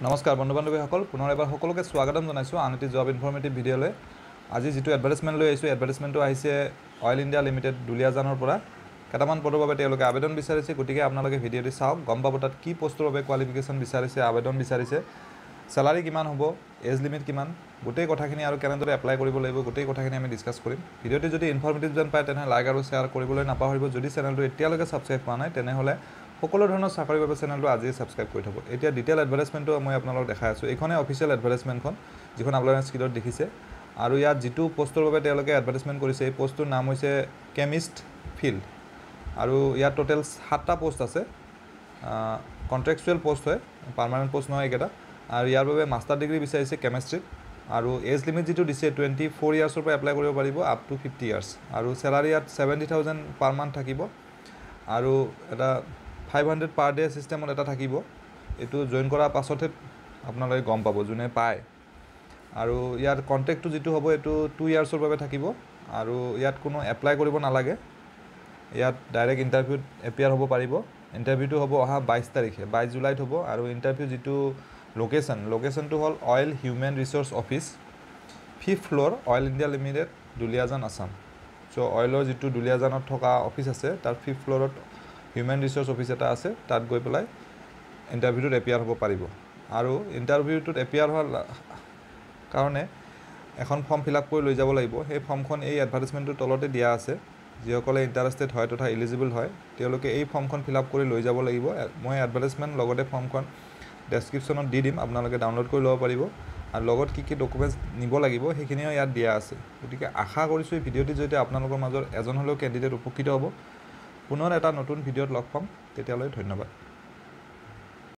নমস্কাৰ বন্ধু বান্ধৱীসকল পুনৰ এবাৰ সকলোকে স্বাগতম জনাইছোঁ আন এটি জব ইনফৰমেটিভ ভিডিঅ'লৈ আজি যিটো এডভাৰটাইজমেণ্ট লৈ আহিছোঁ এডভাৰটাইজমেণ্টটো আহিছে অইল ইণ্ডিয়া লিমিটেড দুলিয়াজানৰ পৰা কেইটামান পদৰ বাবে তেওঁলোকে আবেদন বিচাৰিছে গতিকে আপোনালোকে ভিডিঅ'টি চাওক গম পাব তাত কি পোষ্টৰ বাবে কোৱালিফিকেশ্যন বিচাৰিছে আবেদন বিচাৰিছে স্যালাৰি কিমান হ'ব এজ লিমিট কিমান গোটেই কথাখিনি আৰু কেনেদৰে এপ্লাই কৰিব লাগিব গোটেই কথাখিনি আমি ডিসকাস কৰিম ভিডিঅ'টি যদি ইনফৰমেটিভ যেন পায় তেনে লাইক আৰু শ্বেয়াৰ কৰিবলৈ নাপাহৰিব যদি চেনেলটো এতিয়ালৈকে সাবস্ক্ৰাইব কৰা নাই তেনেহলে সকলো ধৰণৰ চাকৰিৰ বাবে চেনেলটো আজি সাবস্ক্ৰাইব কৰি থব এতিয়া ডিটেইল এডভাৰটাইজমেণ্টটো মই আপোনালোকক দেখাই আছোঁ এইখনে অফিচিয়েল এডভাৰটাইজমেণ্টখন যিখন আপোনালোকে স্ক্ৰীনত দেখিছে আৰু ইয়াত যিটো পোষ্টৰ বাবে তেওঁলোকে এডভাৰটাইজমেণ্ট কৰিছে এই পোষ্টটোৰ নাম হৈছে কেমিষ্ট ফিল্ড আৰু ইয়াত টোটেল 7টা পোষ্ট আছে কন্ট্ৰাকচুৱেল পোষ্ট হয় পাৰ্মানেন্ট পোষ্ট নহয় এইকেইটা আৰু ইয়াৰ বাবে মাষ্টাৰ ডিগ্ৰী বিচাৰিছে কেমিষ্ট্ৰিত আৰু এজ লিমিট যেটো দিছে 24 ইয়াৰ্ছৰ পৰা এপ্লাই কৰিব পাৰিব আপ টু 50 ইয়াৰ্ছ আৰু স্যালাৰি ইয়াত 70000 পাৰ মান্থ থাকিব আৰু এটা 500 পাৰ ডে সিস্টেমত এটা থাকিব এটো জয়েন কৰাৰ পাছতে আপোনালোকে গম পাব জুনে পায় আৰু ইয়াৰ কন্ট্ৰাক্টটো যেটো হ'ব এটো 2 ইয়াৰ্ছৰ বাবে থাকিব আৰু ইয়াত কোনো এপ্লাই কৰিব নালাগে ইয়াত ডাইৰেক্ট ইন্টাৰভিউত এপিয়াৰ হ'ব পাৰিব ইন্টাৰভিউটো হ'ব অহা 22 তাৰিখে 22 জুলাইত হ'ব আৰু ইন্টাৰভিউ যেটো লোকেশনটো হল oil human resource office 5th floor oil India limited Duliajan Assam so অইলৰ যেটো দুলিয়াজানত থকা অফিস আছে তাৰ 5th ফ্লোৰত হিউম্যান ৰিসোৰ্স অফিস এটা আছে তাত গৈ পেলাই ইন্টাৰভিউত এপিয়াৰ হ'ব পাৰিব আৰু ইন্টাৰভিউটোত এপিয়াৰ হোৱাৰ কাৰণে এখন ফৰ্ম ফিল আপ কৰি লৈ যাব লাগিব সেই ফৰ্মখন এই এডভাৰটাইজমেণ্টৰ তলতে দিয়া আছে যিসকলে ইন্টাৰেষ্টেড হয় তথা এলিজিবল হয় তেওঁলোকে এই ফৰ্মখন ফিল আপ কৰি লৈ যাব লাগিব মই এডভাৰটাইজমেণ্ট লগতে ফৰ্মখন ডেসক্ৰিপচনত দি দিম আপোনালোকে ডাউনলোড কৰি ল'ব পাৰিব আৰু লগত কি ডকুমেন্টছ নিব লাগিব সেইখিনিও ইয়াত দিয়া আছে গতিকে আশা কৰিছো এই ভিডিঅ'টি যদি আপোনালোকৰ মাজৰ এজন হলেও ক্যান্ডিডেট উপকৃত হ'ব পুনৰ এটা নতুন ভিডিঅ'ত লগ পাম তেতিয়ালৈ ধন্যবাদ